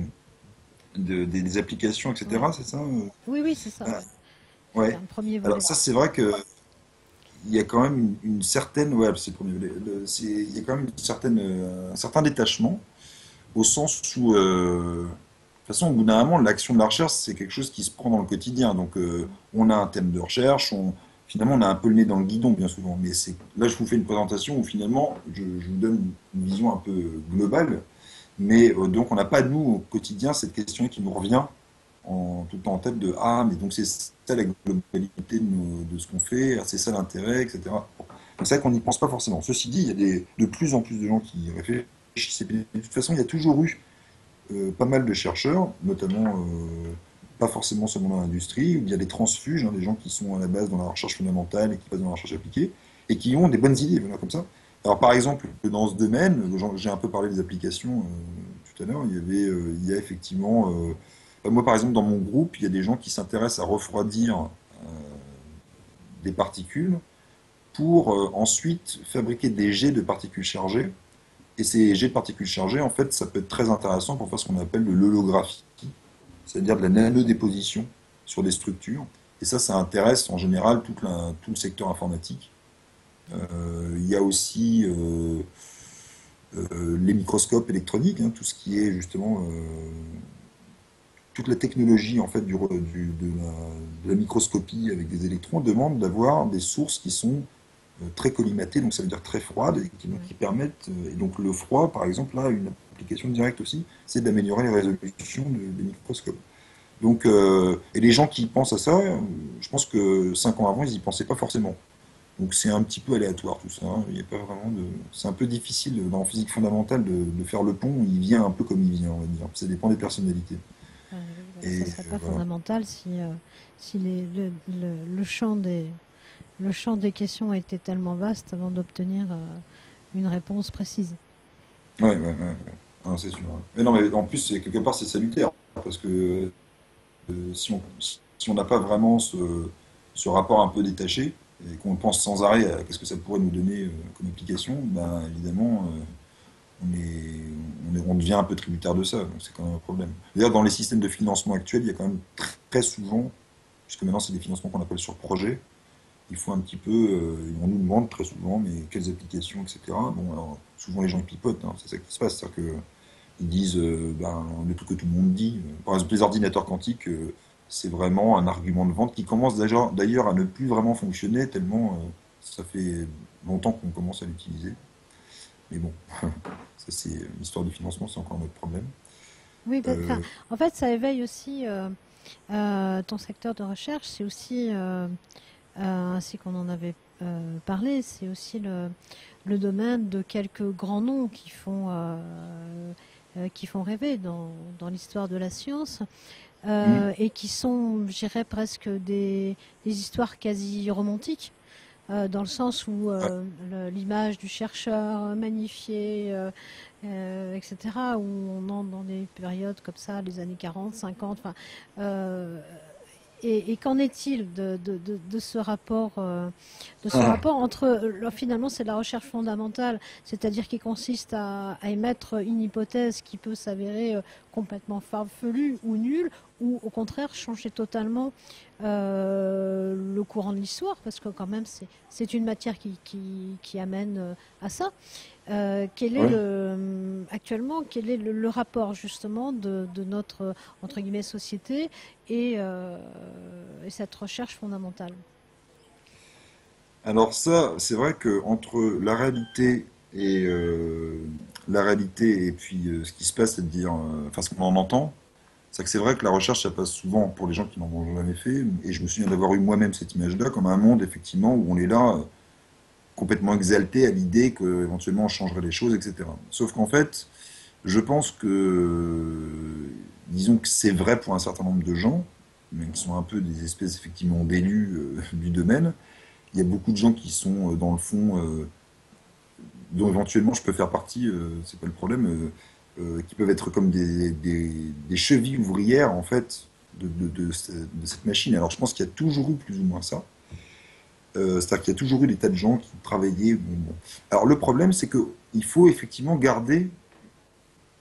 S1: applications,
S3: Ouais.
S1: etc. C'est ça?
S3: Oui, oui, c'est ça.
S1: Ah,
S3: C'est
S1: ouais.
S3: un premier
S1: Alors
S3: volet.
S1: ça, c'est vrai que il y a quand même une certaine, ouais, c'est le premier volet. Il y a quand même un certain détachement, au sens où, de toute façon, au bout d'un moment, l'action de la recherche, c'est quelque chose qui se prend dans le quotidien. Donc, on a un thème de recherche, finalement, on a un peu le nez dans le guidon, bien souvent. Mais là, je vous fais une présentation où, finalement, je vous donne une vision un peu globale. Mais donc, on n'a pas, nous, au quotidien, cette question qui nous revient tout le temps en tête de ah, mais donc c'est ça la globalité de ce qu'on fait, ah, c'est ça l'intérêt, etc. Bon. C'est vrai qu'on n'y pense pas forcément. Ceci dit, il y a de plus en plus de gens qui réfléchissent. Et puis, de toute façon, il y a toujours eu pas mal de chercheurs, notamment pas forcément seulement dans l'industrie, où il y a des transfuges, hein, des gens qui sont à la base dans la recherche fondamentale et qui passent dans la recherche appliquée, et qui ont des bonnes idées, voilà, comme ça. Alors par exemple, dans ce domaine, j'ai un peu parlé des applications tout à l'heure, il y a effectivement moi, par exemple, dans mon groupe, il y a des gens qui s'intéressent à refroidir des particules pour ensuite fabriquer des jets de particules chargées. Et ces jets de particules chargées, en fait, ça peut être très intéressant pour faire ce qu'on appelle de l'holographie, c'est-à-dire de la nanodéposition sur des structures. Et ça intéresse en général tout le secteur informatique. Il y a aussi les microscopes électroniques, hein, tout ce qui est justement toute la technologie en fait de la microscopie avec des électrons demande d'avoir des sources qui sont très collimatées, donc ça veut dire très froides, et qui permettent, et donc le froid par exemple, là, une application directe aussi, c'est d'améliorer les résolutions des microscopes. Donc, et les gens qui pensent à ça, je pense que 5 ans avant, ils n'y pensaient pas forcément. Donc c'est un petit peu aléatoire tout ça, hein. Il y a pas vraiment de... C'est un peu difficile dans la physique fondamentale de faire le pont, il vient un peu comme il vient, on va dire. Ça dépend des personnalités.
S3: Ça
S1: Et
S3: serait pas
S1: voilà.
S3: fondamental si le champ des questions était tellement vaste avant d'obtenir une réponse précise.
S1: Ouais, ouais, ouais, ouais. Ah, c'est sûr. Ouais. Mais non, mais en plus, quelque part, c'est salutaire. Parce que si on n'a pas vraiment ce rapport un peu détaché, et qu'on pense sans arrêt à qu'est-ce que ça pourrait nous donner comme application, ben évidemment, on devient un peu tributaire de ça. Donc c'est quand même un problème. D'ailleurs, dans les systèmes de financement actuels, il y a quand même très souvent, puisque maintenant c'est des financements qu'on appelle sur projet, il faut un petit peu, on nous demande très souvent, mais quelles applications, etc. Bon, alors, souvent les gens ils pipotent, hein, c'est ça qui se passe, c'est-à-dire que ils disent ben, le truc que tout le monde dit. Par exemple, les ordinateurs quantiques, c'est vraiment un argument de vente qui commence d'ailleurs à ne plus vraiment fonctionner tellement ça fait longtemps qu'on commence à l'utiliser. Mais bon, ça c'est une histoire de financement, c'est encore notre problème.
S3: Oui, enfin,
S1: Euh,
S3: en fait, ça éveille aussi ton secteur de recherche, c'est aussi, ainsi qu'on en avait parlé, c'est aussi le domaine de quelques grands noms qui font rêver dans l'histoire de la science.
S1: hmm,
S3: Et qui sont, je dirais, presque des histoires quasi romantiques, dans le sens où
S1: ouais,
S3: l'image du chercheur magnifiée, etc., où on entre dans des périodes comme ça, les années 40, 50, enfin, euh, et qu'en est-il de ce rapport entre, finalement, c'est de la recherche fondamentale, c'est-à-dire qui consiste à émettre une hypothèse qui peut s'avérer complètement farfelue ou nulle, ou au contraire changer totalement le courant de l'histoire, parce que quand même c'est une matière qui amène à ça.
S1: ouais.
S3: Actuellement, quel est le rapport justement de notre entre guillemets société et cette recherche fondamentale?
S1: Alors ça, c'est vrai que entre et la réalité et puis ce qui se passe, c'est-à-dire, enfin ce qu'on en entend, c'est vrai que la recherche, ça passe souvent pour les gens qui n'en ont jamais fait. Et je me souviens d'avoir eu moi-même cette image-là, comme un monde effectivement où on est là, complètement exalté à l'idée qu'éventuellement on changerait les choses, etc. Sauf qu'en fait, je pense disons que c'est vrai pour un certain nombre de gens, mais qui sont un peu des espèces effectivement d'élus du domaine. Il y a beaucoup de gens qui sont dans le fond, dont éventuellement je peux faire partie, c'est pas le problème, qui peuvent être comme des chevilles ouvrières en fait de cette machine. Alors je pense qu'il y a toujours eu plus ou moins ça. C'est-à-dire qu'il y a toujours eu des tas de gens qui travaillaient. Bon, bon. Alors le problème, c'est qu'il faut effectivement garder,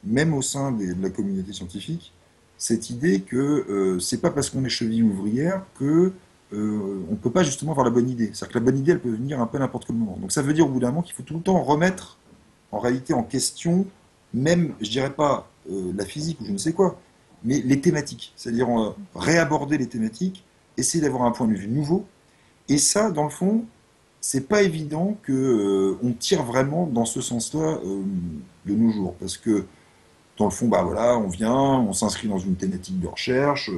S1: même au sein de la communauté scientifique, cette idée que c'est pas parce qu'on est cheville ouvrière que on ne peut pas justement avoir la bonne idée. C'est-à-dire que la bonne idée, elle peut venir un peu à n'importe quel moment. Donc ça veut dire au bout d'un moment qu'il faut tout le temps remettre en réalité en question, même, je dirais pas la physique ou je ne sais quoi, mais les thématiques. C'est-à-dire réaborder les thématiques, essayer d'avoir un point de vue nouveau. Et ça, dans le fond, c'est pas évident que on tire vraiment dans ce sens-là de nos jours, parce que dans le fond, bah voilà, on vient, on s'inscrit dans une thématique de recherche.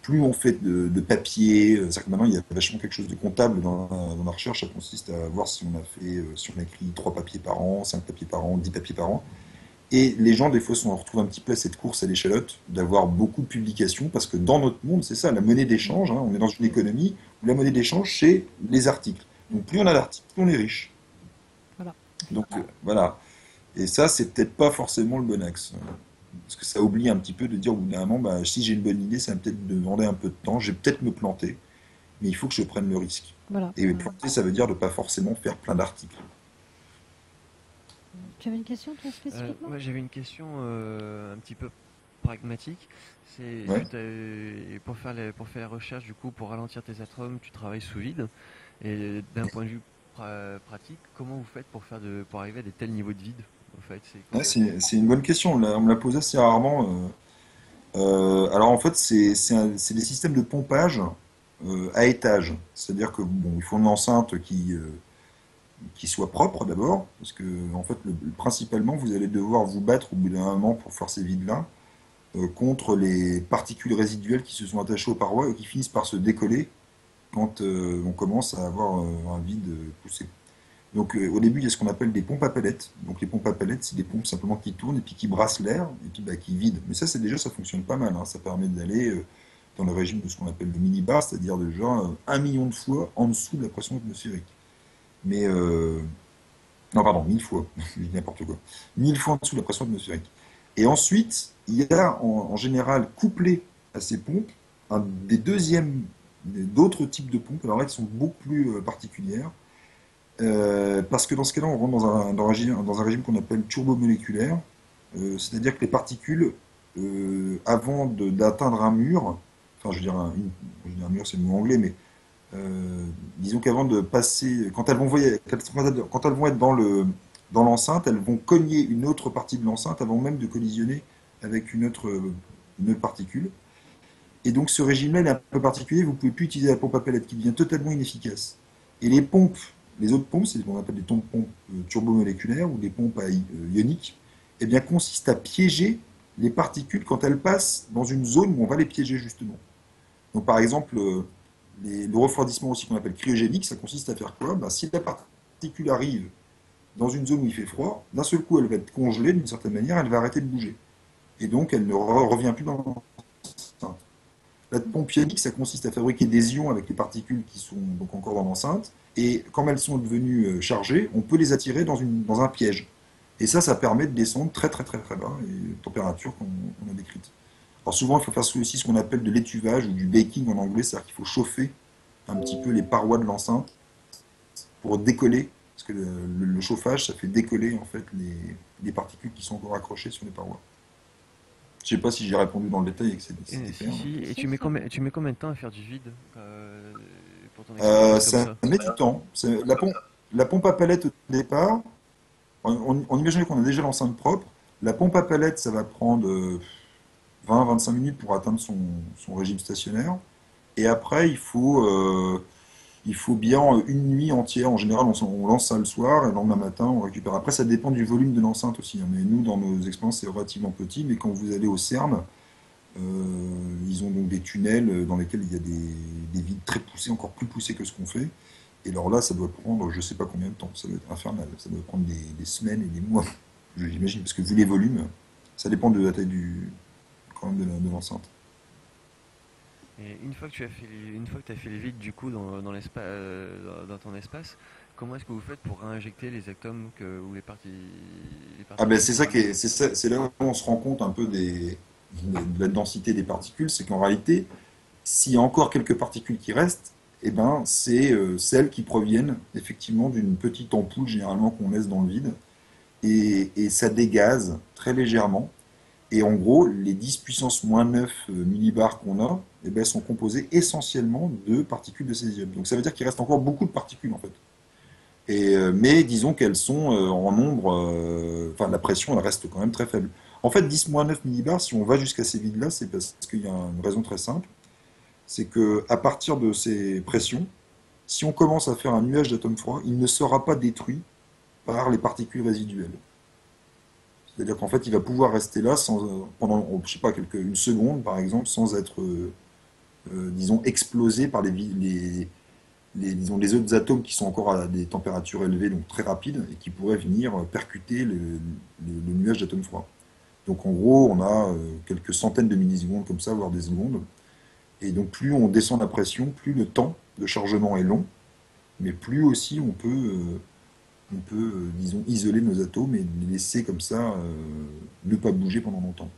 S1: Plus on fait de papier, c'est-à-dire que maintenant il y a vachement quelque chose de comptable dans la recherche. Ça consiste à voir si on a fait, si on a écrit 3 papiers par an, 5 papiers par an, 10 papiers par an. Et les gens, des fois, se retrouvent un petit peu à cette course à l'échalote, d'avoir beaucoup de publications, parce que dans notre monde, c'est ça, la monnaie d'échange, hein, on est dans une économie où la monnaie d'échange, c'est les articles. Donc plus on a d'articles, plus on est riche.
S3: Voilà.
S1: Donc voilà. Et ça, c'est peut-être pas forcément le bon axe. Parce que ça oublie un petit peu de dire au bout d'un moment, bah, si j'ai une bonne idée, ça va peut-être demander un peu de temps, je vais peut-être me planter, mais il faut que je prenne le risque.
S3: Voilà.
S1: Et planter, ça veut dire de ne pas forcément faire plein d'articles.
S3: Tu avais une question, toi, spécifiquement?
S2: Ouais, j'avais une question un petit peu pragmatique. C'est
S1: Ouais.
S2: pour faire la recherche, du coup, pour ralentir tes atomes, tu travailles sous vide. Et d'un point de vue pratique, comment vous faites pour arriver à des tels niveaux de vide, en fait, c'est
S1: Ouais,
S2: quoi?
S1: c'est une bonne question. On me l'a posé assez rarement. Alors en fait, c'est des systèmes de pompage à étage. C'est-à-dire que bon, il faut une enceinte qui soit propre d'abord, parce que en fait, principalement, vous allez devoir vous battre au bout d'un moment pour faire ces vides-là contre les particules résiduelles qui se sont attachées aux parois et qui finissent par se décoller quand on commence à avoir un vide poussé. Donc au début, il y a ce qu'on appelle des pompes à palettes. Donc les pompes à palettes, c'est des pompes simplement qui tournent et puis qui brassent l'air et puis bah, qui vident. Mais ça, c'est déjà, ça fonctionne pas mal, hein. Ça permet d'aller dans le régime de ce qu'on appelle le minibar, c'est-à-dire déjà 1 million de fois en dessous de la pression atmosphérique. Mais non, pardon, 1000 fois, je dis n'importe quoi. 1000 fois en dessous de la pression atmosphérique. Et ensuite, il y a en général couplé à ces pompes d'autres types de pompes, alors là, qui sont beaucoup plus particulières, parce que dans ce cas-là, on rentre dans un régime qu'on appelle turbomoléculaire, c'est-à-dire que les particules, avant d'atteindre un mur, enfin, je veux dire un mur, c'est le mot anglais, mais disons qu'avant de passer, quand elles vont être dans l'enceinte, elles vont cogner une autre partie de l'enceinte avant même de collisionner avec une autre particule. Et donc ce régime-là il est un peu particulier, vous ne pouvez plus utiliser la pompe à pellets qui devient totalement inefficace. Et les autres pompes, c'est ce qu'on appelle des pompes turbomoléculaires ou des pompes ioniques, eh bien consistent à piéger les particules quand elles passent dans une zone où on va les piéger justement. Donc par exemple, le refroidissement aussi qu'on appelle cryogénique, ça consiste à faire quoi? Bah, si la particule arrive dans une zone où il fait froid, d'un seul coup elle va être congelée d'une certaine manière, elle va arrêter de bouger. Et donc elle ne revient plus dans l'enceinte. La pompe ionique, ça consiste à fabriquer des ions avec les particules qui sont donc encore dans l'enceinte. Et quand elles sont devenues chargées, on peut les attirer dans un piège. Et ça permet de descendre très très très très bas, et température qu'on a décrite. Alors souvent, il faut faire aussi ce qu'on appelle de l'étuvage ou du baking en anglais, c'est-à-dire qu'il faut chauffer un petit peu les parois de l'enceinte pour décoller, parce que le chauffage, ça fait décoller en fait les particules qui sont encore accrochées sur les parois. Je ne sais pas si j'ai répondu dans le détail et que c'était
S2: Si,
S1: clair.
S2: si, et
S3: Si, si.
S2: tu mets combien de temps à faire du vide pour ton expérience comme
S1: Ça
S2: ça?
S1: met du temps. La pompe à palette au départ, on imagine qu'on a déjà l'enceinte propre. La pompe à palette, ça va prendre 20-25 minutes pour atteindre son régime stationnaire. Et après, il faut bien une nuit entière. En général, on lance ça le soir et le lendemain matin, on récupère. Après, ça dépend du volume de l'enceinte aussi, hein. Mais nous, dans nos expériences, c'est relativement petit. Mais quand vous allez au CERN, ils ont donc des tunnels dans lesquels il y a des vides très poussés, encore plus poussés que ce qu'on fait. Et alors là, ça doit prendre je ne sais pas combien de temps. Ça doit être infernal. Ça doit prendre des semaines et des mois, j'imagine. Parce que vu les volumes, ça dépend de la taille quand même de l'enceinte.
S2: Et une fois que tu as fait le vide du coup dans ton espace, comment est-ce que vous faites pour réinjecter les atomes ou les
S1: Ah ben
S2: particules
S1: c'est
S2: qui
S1: ça
S2: sont restés?
S1: c'est là où on se rend compte un peu de la densité des particules, c'est qu'en réalité, s'il y a encore quelques particules qui restent, eh ben c'est celles qui proviennent effectivement d'une petite ampoule généralement qu'on laisse dans le vide et ça dégaze très légèrement. Et en gros, les 10 puissance moins 9 millibars qu'on a, eh ben, sont composés essentiellement de particules de césium. Donc ça veut dire qu'il reste encore beaucoup de particules en fait. Mais disons qu'elles sont en nombre, enfin la pression elle reste quand même très faible. En fait, 10-9 millibars, si on va jusqu'à ces vides-là, c'est parce qu'il y a une raison très simple, c'est que à partir de ces pressions, si on commence à faire un nuage d'atomes froids, il ne sera pas détruit par les particules résiduelles. C'est-à-dire qu'en fait, il va pouvoir rester là pendant, je sais pas, une seconde par exemple, sans être, disons, explosé par disons, les autres atomes qui sont encore à des températures élevées, donc très rapides, et qui pourraient venir percuter le nuage d'atomes froids. Donc en gros, on a quelques centaines de millisecondes comme ça, voire des secondes. Et donc plus on descend la pression, plus le temps de chargement est long, mais plus aussi disons, isoler nos atomes et les laisser comme ça ne pas bouger pendant longtemps.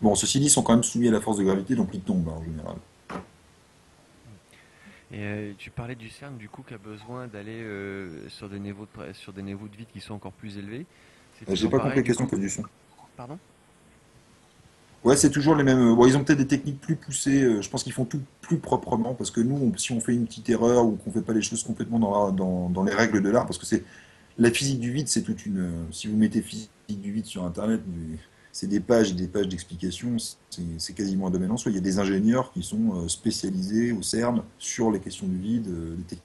S1: Bon, ceci dit, ils sont quand même soumis à la force de gravité, donc ils tombent en général.
S2: Et tu parlais du CERN, du coup, qui a besoin d'aller sur des niveaux de vide qui sont encore plus élevés. C'est
S1: J'ai
S2: toujours
S1: pas compris
S2: pareil,
S1: la
S2: du
S1: question
S2: coup.
S1: que du son.
S2: Pardon?
S1: Ouais, c'est toujours les mêmes. Bon, ils ont peut-être des techniques plus poussées. Je pense qu'ils font tout plus proprement parce que nous, si on fait une petite erreur ou qu'on fait pas les choses complètement dans les règles de l'art, parce que c'est la physique du vide, c'est toute une. Si vous mettez physique du vide sur Internet, c'est des pages et des pages d'explications. C'est quasiment un domaine en soi. Il y a des ingénieurs qui sont spécialisés au CERN sur les questions du vide, des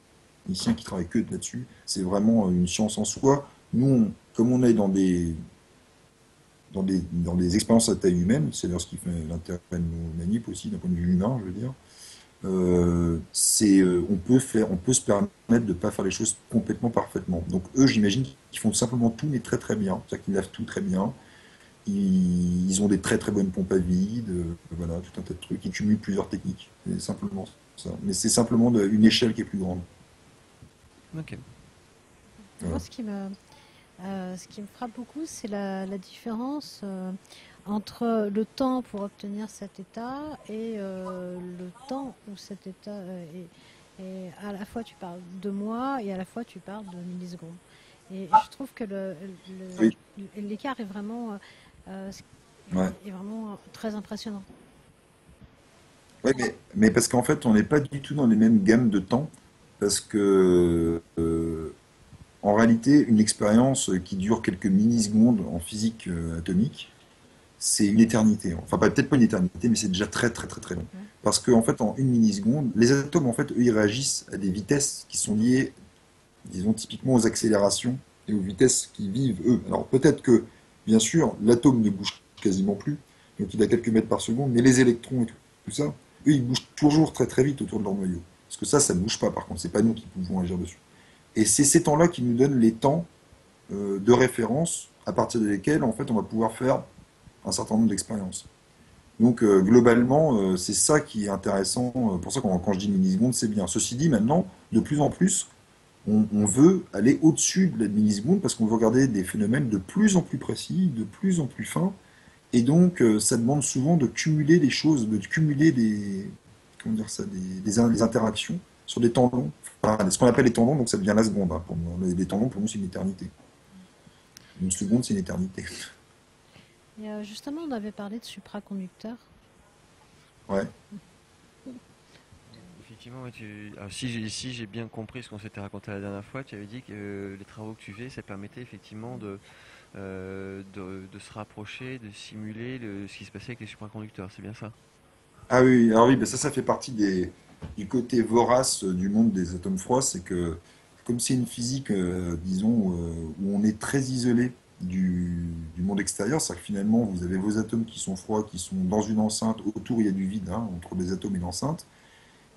S1: techniciens qui travaillent que là-dessus. C'est vraiment une science en soi. Nous, comme on est dans des expériences à taille humaine, c'est d'ailleurs ce qui fait l'intérêt de nos manips aussi, d'un point de vue humain, je veux dire. On peut se permettre de ne pas faire les choses complètement parfaitement. Donc eux, j'imagine qu'ils font simplement tout, mais très très bien. C'est-à-dire qu'ils lavent tout très bien. Ils ont des très très bonnes pompes à vide, voilà, tout un tas de trucs. Ils cumulent plusieurs techniques. C'est simplement ça. Mais c'est simplement une échelle qui est plus grande.
S2: Ok.
S3: Moi,
S1: Voilà.
S3: ce qui me frappe beaucoup, c'est la différence entre le temps pour obtenir cet état et le temps où cet état et à la fois tu parles de mois et à la fois tu parles de millisecondes. Et je trouve que
S1: Oui,
S3: l'écart euh,
S1: ouais.
S3: est vraiment très impressionnant.
S1: Ouais, mais parce qu'en fait, on n'est pas du tout dans les mêmes gammes de temps. Parce que en réalité, une expérience qui dure quelques millisecondes en physique atomique, c'est une éternité. Enfin, peut-être pas une éternité, mais c'est déjà très très très très long.
S3: Ouais.
S1: Parce qu'en fait, en une milliseconde, les atomes, en fait, eux, ils réagissent à des vitesses qui sont liées, disons, typiquement aux accélérations et aux vitesses qui vivent, eux. Alors peut-être que, bien sûr, l'atome ne bouge quasiment plus, donc il a quelques mètres par seconde, mais les électrons et tout ça, eux, ils bougent toujours très très vite autour de leur noyau. Parce que ça ne bouge pas, par contre, c'est pas nous qui pouvons agir dessus. Et c'est ces temps-là qui nous donnent les temps de référence à partir desquels, en fait, on va pouvoir faire un certain nombre d'expériences. Donc, globalement, c'est ça qui est intéressant. Pour ça, quand je dis milliseconde, c'est bien. Ceci dit, maintenant, de plus en plus, on veut aller au-dessus de la milliseconde parce qu'on veut regarder des phénomènes de plus en plus précis, de plus en plus fins. Et donc, ça demande souvent de cumuler des choses, de cumuler comment dire ça, des interactions sur des temps longs. Enfin, ce qu'on appelle les temps longs, donc ça devient la seconde. Hein, pour nous. Les temps longs, pour nous, c'est une éternité. Une seconde, c'est une éternité.
S3: Et justement, on avait parlé de supraconducteurs.
S1: Ouais.
S2: Effectivement, ouais, alors, si j'ai bien compris ce qu'on s'était raconté la dernière fois, tu avais dit que les travaux que tu fais, ça permettait effectivement de se rapprocher, de simuler ce qui se passait avec les supraconducteurs, c'est bien ça?
S1: Ah oui, alors oui, ben ça fait partie du côté vorace du monde des atomes froids, c'est que comme c'est une physique, disons, où on est très isolé du monde extérieur, c'est-à-dire que finalement, vous avez vos atomes qui sont froids, qui sont dans une enceinte, autour il y a du vide, hein, entre les atomes et l'enceinte,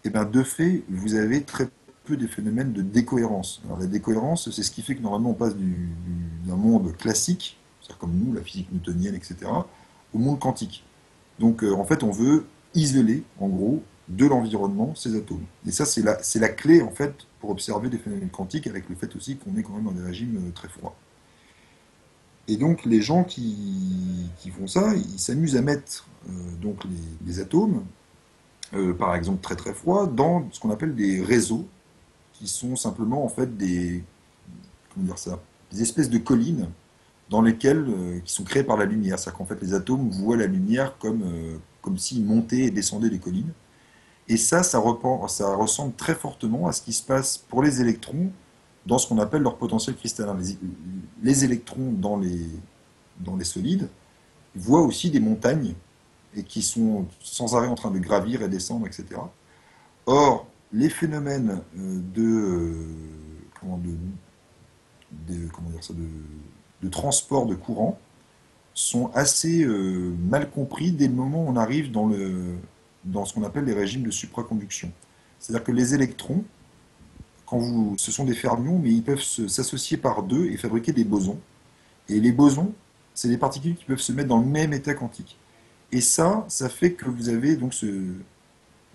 S1: et bien de fait, vous avez très peu des phénomènes de décohérence. Alors la décohérence, c'est ce qui fait que normalement on passe d'un monde classique, c'est-à-dire comme nous, la physique newtonienne, etc., au monde quantique. Donc en fait, on veut isoler, en gros, de l'environnement ces atomes. Et ça, c'est la clé, en fait, pour observer des phénomènes quantiques, avec le fait aussi qu'on est quand même dans des régimes très froids. Et donc, les gens qui font ça, ils s'amusent à mettre donc les atomes, par exemple très très froids, dans ce qu'on appelle des réseaux, qui sont simplement en fait comment dire ça, des espèces de collines dans lesquels, qui sont créés par la lumière. C'est-à-dire qu'en fait, les atomes voient la lumière comme s'ils montaient et descendaient des collines. Et ça ressemble très fortement à ce qui se passe pour les électrons dans ce qu'on appelle leur potentiel cristallin. Les électrons dans les solides voient aussi des montagnes et qui sont sans arrêt en train de gravir et descendre, etc. Or, les phénomènes comment dire ça, de transport de courant sont assez mal compris dès le moment où on arrive dans ce qu'on appelle les régimes de supraconduction. C'est-à-dire que les électrons, ce sont des fermions, mais ils peuvent s'associer par deux et fabriquer des bosons. Et les bosons, c'est des particules qui peuvent se mettre dans le même état quantique. Et ça fait que vous avez donc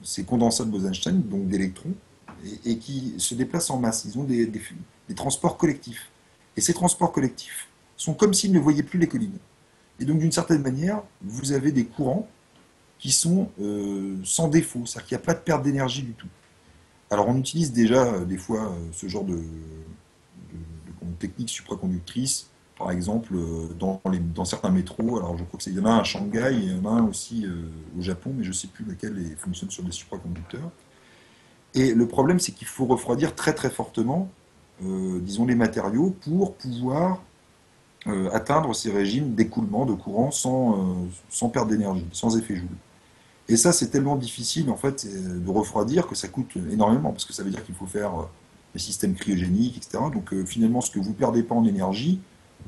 S1: ces condensats de Bose-Einstein, donc d'électrons, et qui se déplacent en masse. Ils ont des transports collectifs. Et ces transports collectifs sont comme s'ils ne voyaient plus les collines. Et donc, d'une certaine manière, vous avez des courants qui sont sans défaut, c'est-à-dire qu'il n'y a pas de perte d'énergie du tout. Alors, on utilise déjà des fois ce genre de techniques supraconductrices, par exemple dans certains métros. Alors, je crois qu'il y en a un à Shanghai et il y en a un aussi au Japon, mais je ne sais plus lequel fonctionne sur des supraconducteurs. Et le problème, c'est qu'il faut refroidir très très fortement, disons, les matériaux pour pouvoir atteindre ces régimes d'écoulement de courant sans perte d'énergie, sans effet Joule. Et ça, c'est tellement difficile en fait de refroidir que ça coûte énormément, parce que ça veut dire qu'il faut faire des systèmes cryogéniques, etc. Donc finalement, ce que vous ne perdez pas en énergie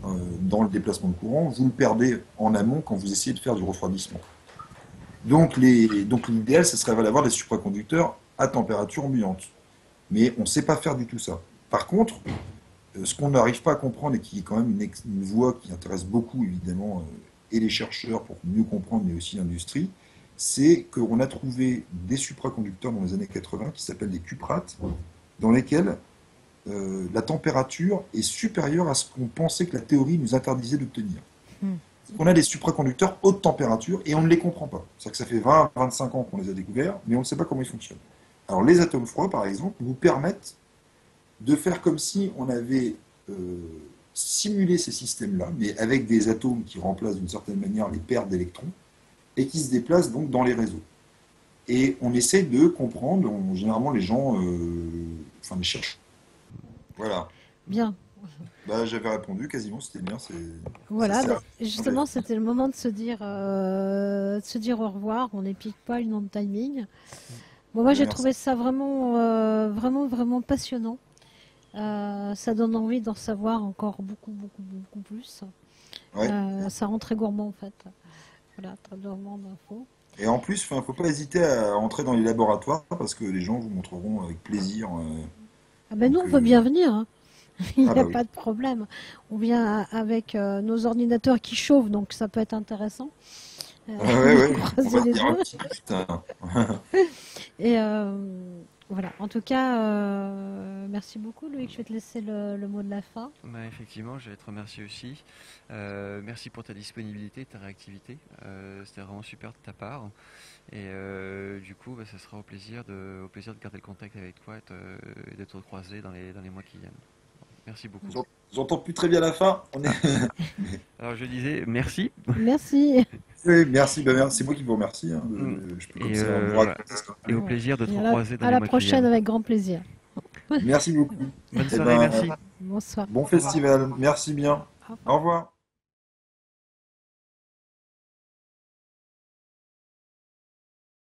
S1: dans le déplacement de courant, vous le perdez en amont quand vous essayez de faire du refroidissement. Donc l'idéal, ce serait d'avoir des supraconducteurs à température ambiante. Mais on ne sait pas faire du tout ça. Par contre, ce qu'on n'arrive pas à comprendre et qui est quand même une voie qui intéresse beaucoup évidemment et les chercheurs pour mieux comprendre, mais aussi l'industrie, c'est qu'on a trouvé des supraconducteurs dans les années 80 qui s'appellent des cuprates, dans lesquels la température est supérieure à ce qu'on pensait que la théorie nous interdisait d'obtenir. On a des supraconducteurs haute température et on ne les comprend pas. C'est-à-dire que ça fait 20 à 25 ans qu'on les a découverts, mais on ne sait pas comment ils fonctionnent. Alors les atomes froids, par exemple, nous permettent de faire comme si on avait simulé ces systèmes-là, mais avec des atomes qui remplacent d'une certaine manière les paires d'électrons et qui se déplacent donc dans les réseaux. Et on essaie de comprendre, généralement les gens, les chercheurs. Voilà.
S3: Bien.
S1: J'avais répondu quasiment, c'était bien.
S3: Voilà, justement, c'était le moment de se dire au revoir. On n'est pique pas une onde timing. Bon, moi, j'ai trouvé ça vraiment passionnant. Ça donne envie d'en savoir encore beaucoup plus.
S1: Ouais.
S3: Ça rend très gourmand, en fait. Voilà, très gourmand d'infos.
S1: Et en plus, il ne faut pas hésiter à entrer dans les laboratoires parce que les gens vous montreront avec plaisir.
S3: Nous, on veut bien venir. Hein. Il n'y a pas de problème. On vient avec nos ordinateurs qui chauffent, donc ça peut être intéressant.
S1: On va dire un petit
S3: Et voilà. En tout cas, merci beaucoup, Loïc. Je vais te laisser le mot de la fin.
S2: Effectivement, je vais te remercier aussi. Merci pour ta disponibilité, ta réactivité. C'était vraiment super de ta part. Et du coup, ça sera au plaisir de garder le contact avec toi et de te recroiser dans les mois qui viennent. Merci beaucoup.
S1: J'entends plus très bien la fin.
S2: Alors je disais merci.
S3: Merci.
S1: Oui, merci. C'est moi qui vous remercie. Hein, je peux
S2: et au plaisir de te recroiser dans les mois qui viennent.
S3: À la prochaine, avec grand plaisir.
S1: Merci beaucoup.
S2: Bonne soirée, merci.
S3: Bonsoir.
S1: Bon festival. Merci bien. Au revoir.